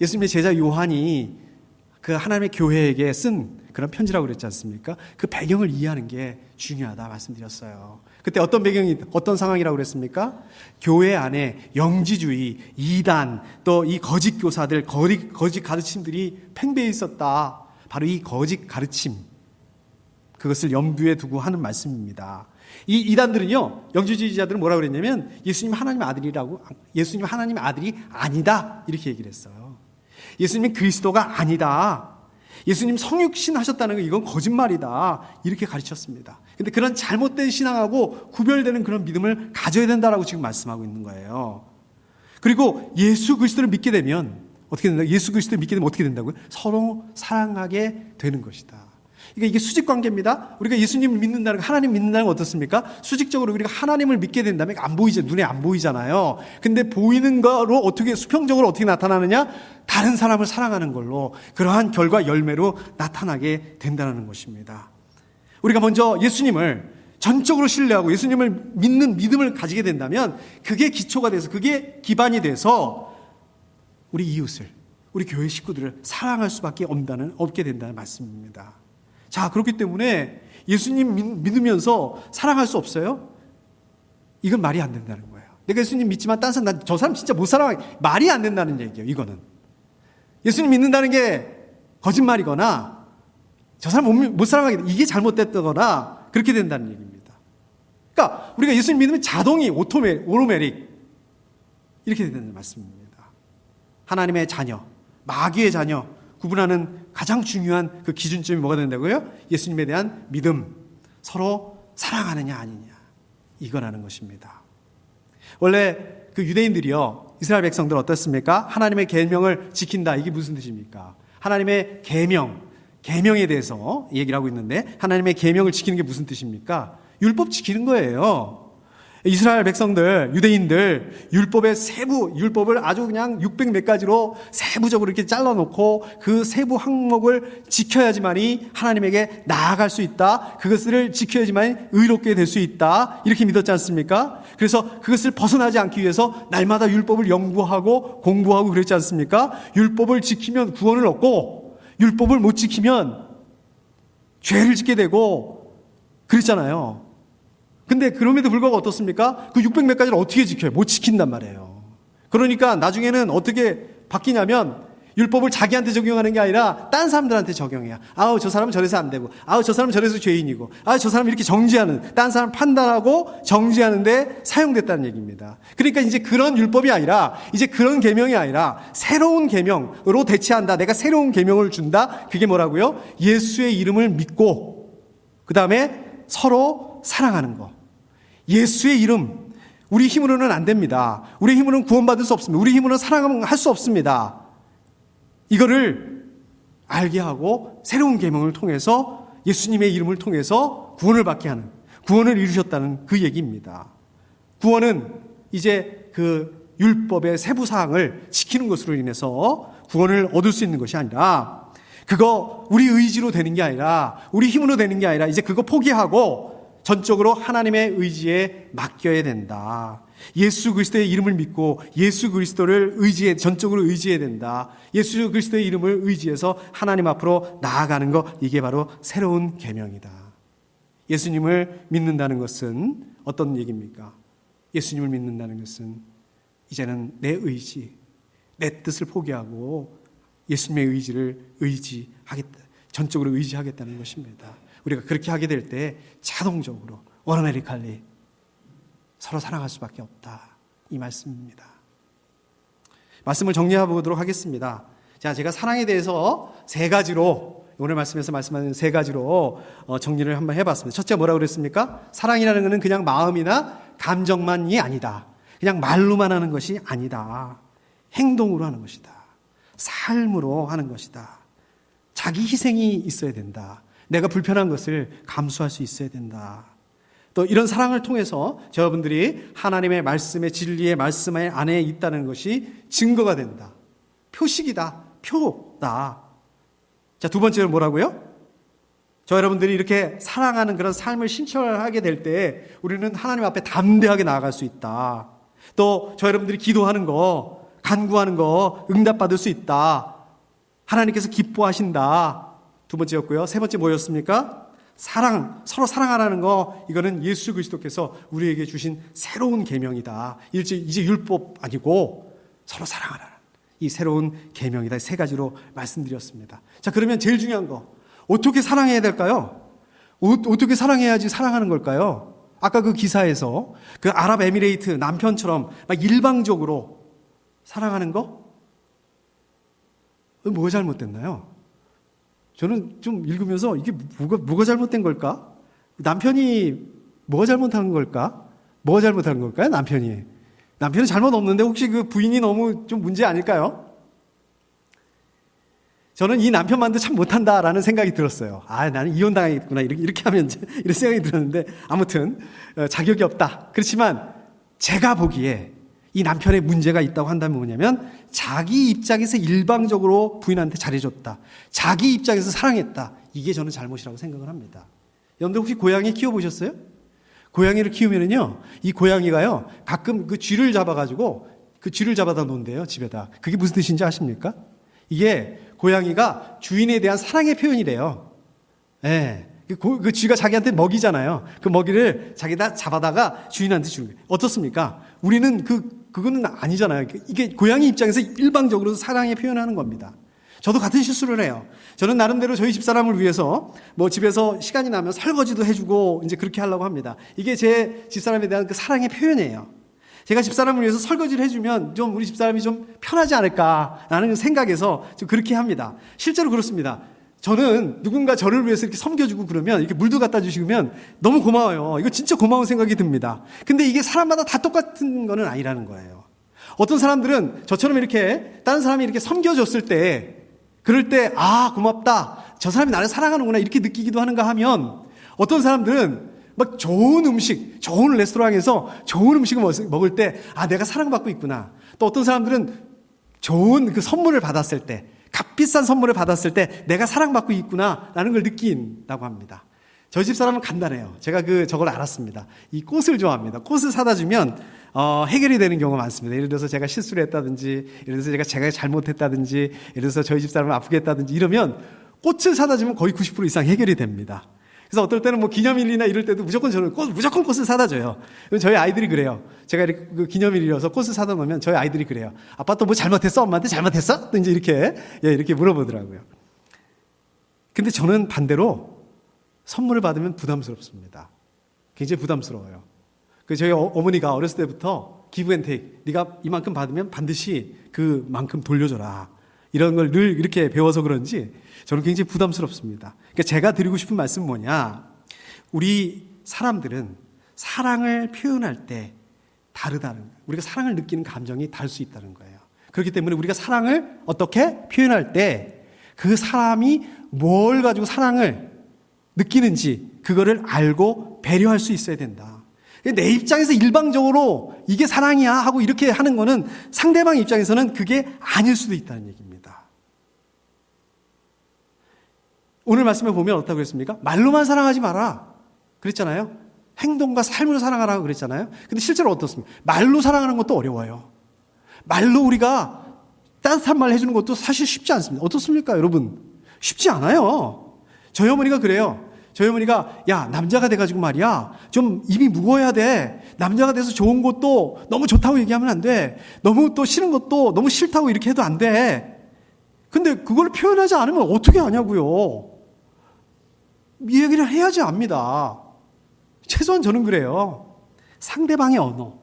예수님의 제자 요한이 그 하나님의 교회에게 쓴 그런 편지라고 그랬지 않습니까? 그 배경을 이해하는 게 중요하다 말씀드렸어요. 그때 어떤 배경이, 어떤 상황이라고 그랬습니까? 교회 안에 영지주의, 이단, 또 이 거짓 교사들, 거짓 가르침들이 팽배해 있었다. 바로 이 거짓 가르침, 그것을 염두에 두고 하는 말씀입니다. 이 이단들은요, 영지주의자들은 뭐라고 그랬냐면 예수님 하나님의 아들이라고, 예수님 하나님의 아들이 아니다, 이렇게 얘기를 했어요. 예수님은 그리스도가 아니다. 예수님 성육신 하셨다는 거 이건 거짓말이다. 이렇게 가르쳤습니다. 근데 그런 잘못된 신앙하고 구별되는 그런 믿음을 가져야 된다라고 지금 말씀하고 있는 거예요. 그리고 예수 그리스도를 믿게 되면 어떻게 된다? 예수 그리스도를 믿게 되면 어떻게 된다고요? 서로 사랑하게 되는 것이다. 그러니까 이게 수직 관계입니다. 우리가 예수님을 믿는다는 거, 하나님 믿는다는 건 어떻습니까? 수직적으로 우리가 하나님을 믿게 된다면 안 보이죠. 눈에 안 보이잖아요. 근데 보이는 거로 어떻게, 수평적으로 어떻게 나타나느냐? 다른 사람을 사랑하는 걸로, 그러한 결과 열매로 나타나게 된다는 것입니다. 우리가 먼저 예수님을 전적으로 신뢰하고 예수님을 믿는 믿음을 가지게 된다면 그게 기초가 돼서, 그게 기반이 돼서 우리 이웃을, 우리 교회 식구들을 사랑할 수밖에 없게 된다는 말씀입니다. 자, 그렇기 때문에 예수님 믿으면서 사랑할 수 없어요? 이건 말이 안 된다는 거예요. 내가 예수님 믿지만 딴 사람, 저 사람 진짜 못 사랑하게, 말이 안 된다는 얘기예요, 이거는. 예수님 믿는다는 게 거짓말이거나 저 사람 못 사랑하게, 이게 잘못됐다거나 그렇게 된다는 얘기입니다. 그러니까 우리가 예수님 믿으면 자동이 오토매틱 이렇게 된다는 말씀입니다. 하나님의 자녀, 마귀의 자녀 구분하는 가장 중요한 그 기준점이 뭐가 된다고요? 예수님에 대한 믿음, 서로 사랑하느냐 아니냐, 이거라는 것입니다. 원래 그 유대인들이요, 이스라엘 백성들 어떻습니까? 하나님의 계명을 지킨다, 이게 무슨 뜻입니까? 하나님의 계명에 대해서 얘기를 하고 있는데, 하나님의 계명을 지키는 게 무슨 뜻입니까? 율법 지키는 거예요. 이스라엘 백성들, 유대인들, 율법을 아주 그냥 600 몇 가지로 세부적으로 이렇게 잘라놓고 그 세부 항목을 지켜야지만이 하나님에게 나아갈 수 있다. 그것을 지켜야지만 의롭게 될 수 있다. 이렇게 믿었지 않습니까? 그래서 그것을 벗어나지 않기 위해서 날마다 율법을 연구하고 공부하고 그랬지 않습니까? 율법을 지키면 구원을 얻고 율법을 못 지키면 죄를 짓게 되고 그랬잖아요. 근데 그럼에도 불구하고 어떻습니까? 그 600 몇 가지를 어떻게 지켜요? 못 지킨단 말이에요. 그러니까 나중에는 어떻게 바뀌냐면 율법을 자기한테 적용하는 게 아니라 딴 사람들한테 적용해요. 아우, 저 사람은 저래서 안 되고, 아우, 저 사람은 저래서 죄인이고, 아우, 저 사람은 이렇게 정죄하는, 딴 사람 판단하고 정죄하는데 사용됐다는 얘기입니다. 그러니까 이제 그런 율법이 아니라, 이제 그런 계명이 아니라 새로운 계명으로 대체한다. 내가 새로운 계명을 준다. 그게 뭐라고요? 예수의 이름을 믿고 그 다음에 서로 사랑하는 거. 예수의 이름, 우리 힘으로는 안 됩니다. 우리 힘으로는 구원받을 수 없습니다. 우리 힘으로는 사랑할 수 없습니다. 이거를 알게 하고 새로운 계명을 통해서 예수님의 이름을 통해서 구원을 받게 하는, 구원을 이루셨다는 그 얘기입니다. 구원은 이제 그 율법의 세부 사항을 지키는 것으로 인해서 구원을 얻을 수 있는 것이 아니라, 그거 우리 의지로 되는 게 아니라, 우리 힘으로 되는 게 아니라 이제 그거 포기하고 전적으로 하나님의 의지에 맡겨야 된다. 예수 그리스도의 이름을 믿고 예수 그리스도를 전적으로 의지해야 된다. 예수 그리스도의 이름을 의지해서 하나님 앞으로 나아가는 것, 이게 바로 새로운 계명이다. 예수님을 믿는다는 것은 어떤 얘기입니까? 예수님을 믿는다는 것은 이제는 내 의지, 내 뜻을 포기하고 예수님의 의지를 의지하겠다, 전적으로 의지하겠다는 것입니다. 우리가 그렇게 하게 될 때 자동적으로 오토매틱할리 서로 사랑할 수밖에 없다, 이 말씀입니다. 말씀을 정리해 보도록 하겠습니다. 자, 제가 사랑에 대해서 세 가지로, 오늘 말씀에서 말씀하는 세 가지로 정리를 한번 해봤습니다. 첫째, 뭐라고 그랬습니까? 사랑이라는 것은 그냥 마음이나 감정만이 아니다. 그냥 말로만 하는 것이 아니다. 행동으로 하는 것이다. 삶으로 하는 것이다. 자기 희생이 있어야 된다. 내가 불편한 것을 감수할 수 있어야 된다. 또 이런 사랑을 통해서 여러분들이 하나님의 말씀의 진리의 말씀 안에 있다는 것이 증거가 된다. 표식이다. 표다. 자, 두 번째로 뭐라고요? 여러분들이 이렇게 사랑하는 그런 삶을 신철하게 될 때 우리는 하나님 앞에 담대하게 나아갈 수 있다. 또 여러분들이 기도하는 거, 간구하는 거 응답받을 수 있다. 하나님께서 기뻐하신다. 두 번째였고요. 세 번째 뭐였습니까? 사랑, 서로 사랑하라는 거, 이거는 예수 그리스도께서 우리에게 주신 새로운 계명이다. 이제 율법 아니고 서로 사랑하라는 이 새로운 계명이다. 세 가지로 말씀드렸습니다. 자, 그러면 제일 중요한 거, 어떻게 사랑해야 될까요? 어떻게 사랑해야지 사랑하는 걸까요? 아까 그 기사에서 그 아랍에미레이트 남편처럼 막 일방적으로 사랑하는 거? 뭐가 잘못됐나요? 저는 좀 읽으면서 이게 뭐가 잘못된 걸까? 남편이 뭐가 잘못한 걸까? 뭐가 잘못한 걸까요? 남편이 잘못 없는데 혹시 그 부인이 너무 좀 문제 아닐까요? 저는 이 남편만도 참 못한다라는 생각이 들었어요. 나는 이혼당하겠구나. 이렇게 하면 이런 생각이 들었는데, 아무튼 자격이 없다. 그렇지만 제가 보기에 이 남편의 문제가 있다고 한다면 뭐냐면, 자기 입장에서 일방적으로 부인한테 잘해줬다. 자기 입장에서 사랑했다. 이게 저는 잘못이라고 생각을 합니다. 여러분들 혹시 고양이 키워보셨어요? 고양이를 키우면은요, 이 고양이가요, 가끔 그 쥐를 잡아가지고 그 쥐를 잡아다 놓은대요, 집에다. 그게 무슨 뜻인지 아십니까? 이게 고양이가 주인에 대한 사랑의 표현이래요. 예. 그 쥐가 자기한테 먹이잖아요. 그 먹이를 자기가 잡아다가 주인한테 주는 거예요. 어떻습니까? 우리는 그거는 아니잖아요. 이게 고양이 입장에서 일방적으로 사랑의 표현하는 겁니다. 저도 같은 실수를 해요. 저는 나름대로 저희 집사람을 위해서 뭐 집에서 시간이 나면 설거지도 해주고 이제 그렇게 하려고 합니다. 이게 제 집사람에 대한 그 사랑의 표현이에요. 제가 집사람을 위해서 설거지를 해주면 좀 우리 집사람이 좀 편하지 않을까라는 생각에서 좀 그렇게 합니다. 실제로 그렇습니다. 저는 누군가 저를 위해서 이렇게 섬겨주고 그러면 이렇게 물도 갖다 주시면 너무 고마워요. 이거 진짜 고마운 생각이 듭니다. 근데 이게 사람마다 다 똑같은 거는 아니라는 거예요. 어떤 사람들은 저처럼 이렇게 다른 사람이 이렇게 섬겨줬을 때, 그럴 때 고맙다. 저 사람이 나를 사랑하는구나 이렇게 느끼기도 하는가 하면, 어떤 사람들은 막 좋은 음식, 좋은 레스토랑에서 좋은 음식을 먹을 때 내가 사랑받고 있구나. 또 어떤 사람들은 좋은 그 선물을 받았을 때, 값비싼 선물을 받았을 때 내가 사랑받고 있구나라는 걸 느낀다고 합니다. 저희 집 사람은 간단해요. 제가 저걸 알았습니다. 이 꽃을 좋아합니다. 꽃을 사다 주면 해결이 되는 경우가 많습니다. 예를 들어서 제가 실수를 했다든지, 예를 들어서 제가 잘못했다든지, 예를 들어서 저희 집 사람을 아프게 했다든지 이러면 꽃을 사다 주면 거의 90% 이상 해결이 됩니다. 그래서 어떨 때는 뭐 기념일이나 이럴 때도 저는 무조건 꽃을 사다 줘요. 저희 아이들이 그래요. 제가 이렇게 그 기념일이어서 꽃을 사다 놓으면 저희 아이들이 그래요. 아빠 또 뭐 잘못했어? 엄마한테 잘못했어? 또 이제 이렇게 물어보더라고요. 근데 저는 반대로 선물을 받으면 부담스럽습니다. 굉장히 부담스러워요. 저희 어머니가 어렸을 때부터 기브 앤 테이크, 네가 이만큼 받으면 반드시 그만큼 돌려줘라. 이런 걸 늘 이렇게 배워서 그런지 저는 굉장히 부담스럽습니다. 그러니까 제가 드리고 싶은 말씀은 뭐냐? 우리 사람들은 사랑을 표현할 때 다르다는 거예요. 우리가 사랑을 느끼는 감정이 다를 수 있다는 거예요. 그렇기 때문에 우리가 사랑을 어떻게 표현할 때 그 사람이 뭘 가지고 사랑을 느끼는지 그거를 알고 배려할 수 있어야 된다. 내 입장에서 일방적으로 이게 사랑이야 하고 이렇게 하는 거는 상대방 입장에서는 그게 아닐 수도 있다는 얘기입니다. 오늘 말씀에 보면 어떻다고 했습니까? 말로만 사랑하지 마라 그랬잖아요. 행동과 삶으로 사랑하라고 그랬잖아요. 근데 실제로 어떻습니까? 말로 사랑하는 것도 어려워요. 말로 우리가 따뜻한 말 해주는 것도 사실 쉽지 않습니다. 어떻습니까, 여러분? 쉽지 않아요. 저희 어머니가 그래요. 저희 어머니가 남자가 돼가지고 말이야 좀 입이 무거워야 돼. 남자가 돼서 좋은 것도 너무 좋다고 얘기하면 안 돼. 너무 또 싫은 것도 너무 싫다고 이렇게 해도 안 돼. 근데 그걸 표현하지 않으면 어떻게 하냐고요. 이 얘기를 해야지 압니다. 최소한 저는 그래요. 상대방의 언어,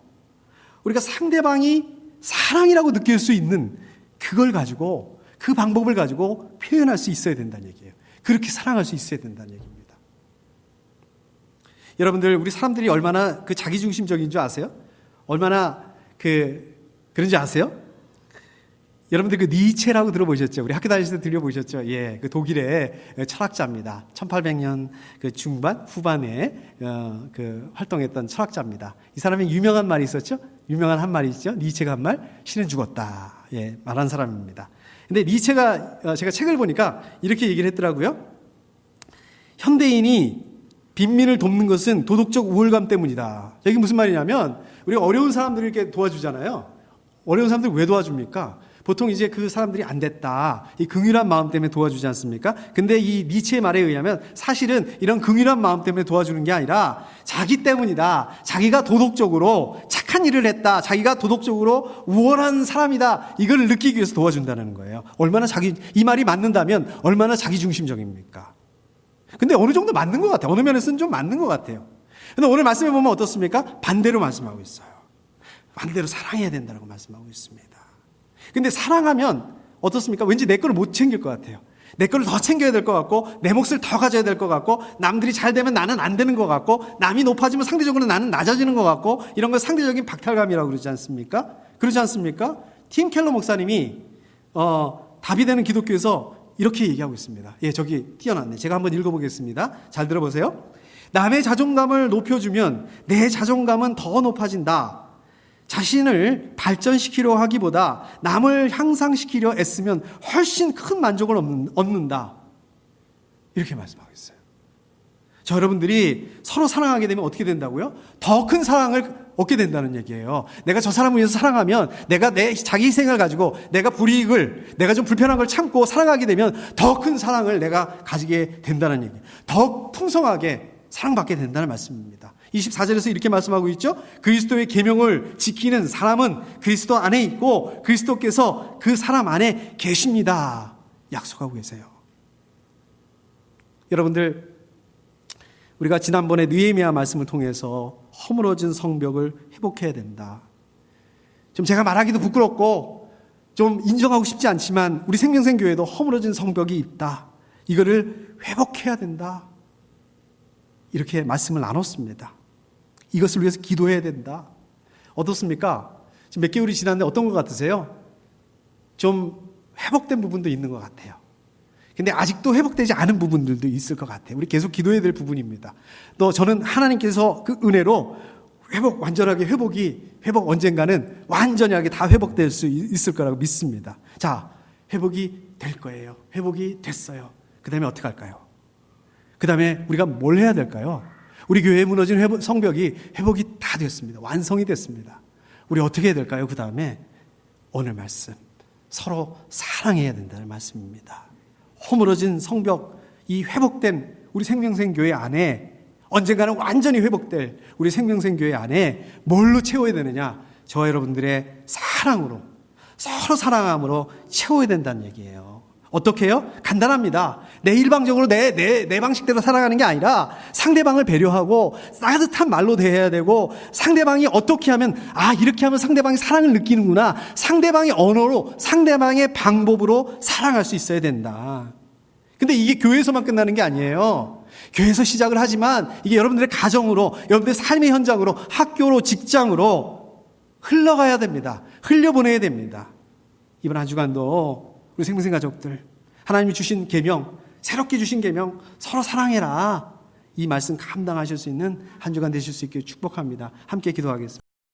우리가 상대방이 사랑이라고 느낄 수 있는 그걸 가지고, 그 방법을 가지고 표현할 수 있어야 된다는 얘기예요. 그렇게 사랑할 수 있어야 된다는 얘기입니다. 여러분들, 우리 사람들이 얼마나 자기중심적인 줄 아세요? 얼마나 그런지 아세요? 여러분들 니체라고 들어보셨죠? 우리 학교 다닐 때 들려보셨죠? 예, 독일의 철학자입니다. 1800년 중반, 후반에 활동했던 철학자입니다. 이 사람이 유명한 말이 있었죠? 유명한 한 말이 있죠? 니체가 한 말, 신은 죽었다. 예, 말한 사람입니다. 근데 니체가 제가 책을 보니까 이렇게 얘기를 했더라고요. 현대인이 빈민을 돕는 것은 도덕적 우월감 때문이다. 이게 무슨 말이냐면, 우리가 어려운 사람들을 이렇게 도와주잖아요. 어려운 사람들 왜 도와줍니까? 보통 이제 그 사람들이 안 됐다. 이 긍휼한 마음 때문에 도와주지 않습니까? 근데 이 니체의 말에 의하면 사실은 이런 긍휼한 마음 때문에 도와주는 게 아니라 자기 때문이다. 자기가 도덕적으로 착한 일을 했다. 자기가 도덕적으로 우월한 사람이다. 이걸 느끼기 위해서 도와준다는 거예요. 이 말이 맞는다면 얼마나 자기중심적입니까? 근데 어느 정도 맞는 것 같아요. 어느 면에서는 좀 맞는 것 같아요. 근데 오늘 말씀해 보면 어떻습니까? 반대로 말씀하고 있어요. 반대로 사랑해야 된다고 말씀하고 있습니다. 근데 사랑하면 어떻습니까? 왠지 내 거를 못 챙길 것 같아요. 내 거를 더 챙겨야 될 것 같고, 내 몫을 더 가져야 될 것 같고, 남들이 잘 되면 나는 안 되는 것 같고, 남이 높아지면 상대적으로 나는 낮아지는 것 같고, 이런 걸 상대적인 박탈감이라고 그러지 않습니까? 그러지 않습니까? 팀 켈러 목사님이 답이 되는 기독교에서 이렇게 얘기하고 있습니다. 예, 저기 띄어놨네. 제가 한번 읽어보겠습니다. 잘 들어보세요. 남의 자존감을 높여주면 내 자존감은 더 높아진다. 자신을 발전시키려 하기보다 남을 향상시키려 애쓰면 훨씬 큰 만족을 얻는다. 이렇게 말씀하고 있어요. 저 여러분들이 서로 사랑하게 되면 어떻게 된다고요? 더 큰 사랑을 얻게 된다는 얘기예요. 내가 저 사람을 위해서 사랑하면 내가 내 자기 희생을 가지고 내가 불이익을, 내가 좀 불편한 걸 참고 사랑하게 되면 더 큰 사랑을 내가 가지게 된다는 얘기예요. 더 풍성하게 사랑받게 된다는 말씀입니다. 24절에서 이렇게 말씀하고 있죠. 그리스도의 계명을 지키는 사람은 그리스도 안에 있고 그리스도께서 그 사람 안에 계십니다. 약속하고 계세요. 여러분들, 우리가 지난번에 느헤미야 말씀을 통해서 허물어진 성벽을 회복해야 된다. 좀 제가 말하기도 부끄럽고 좀 인정하고 싶지 않지만 우리 생명생교회도 허물어진 성벽이 있다. 이거를 회복해야 된다. 이렇게 말씀을 나눴습니다. 이것을 위해서 기도해야 된다. 어떻습니까? 지금 몇 개월이 지났는데 어떤 것 같으세요? 좀 회복된 부분도 있는 것 같아요. 근데 아직도 회복되지 않은 부분들도 있을 것 같아요. 우리 계속 기도해야 될 부분입니다. 또 저는 하나님께서 그 은혜로 완전하게 회복 언젠가는 완전하게 다 회복될 수 있을 거라고 믿습니다. 자, 회복이 될 거예요. 회복이 됐어요. 그 다음에 어떻게 할까요? 그 다음에 우리가 뭘 해야 될까요? 우리 교회에 무너진 성벽이 회복이 다 됐습니다. 완성이 됐습니다. 우리 어떻게 해야 될까요? 그 다음에 오늘 말씀, 서로 사랑해야 된다는 말씀입니다. 허물어진 성벽, 이 회복된 우리 생명생교회 안에 언젠가는 완전히 회복될 우리 생명생교회 안에 뭘로 채워야 되느냐? 저와 여러분들의 사랑으로, 서로 사랑함으로 채워야 된다는 얘기예요. 어떻게 해요? 간단합니다. 내 일방적으로 내 방식대로 살아가는 게 아니라 상대방을 배려하고 따뜻한 말로 대해야 되고, 상대방이 어떻게 하면 이렇게 하면 상대방이 사랑을 느끼는구나, 상대방의 언어로, 상대방의 방법으로 사랑할 수 있어야 된다. 근데 이게 교회에서만 끝나는 게 아니에요. 교회에서 시작을 하지만 이게 여러분들의 가정으로, 여러분들의 삶의 현장으로, 학교로, 직장으로 흘러가야 됩니다. 흘려보내야 됩니다. 이번 한 주간도 우리 생명생 가족들, 하나님이 주신 계명, 새롭게 주신 계명, 서로 사랑해라. 이 말씀 감당하실 수 있는 한 주간 되실 수 있기를 축복합니다. 함께 기도하겠습니다.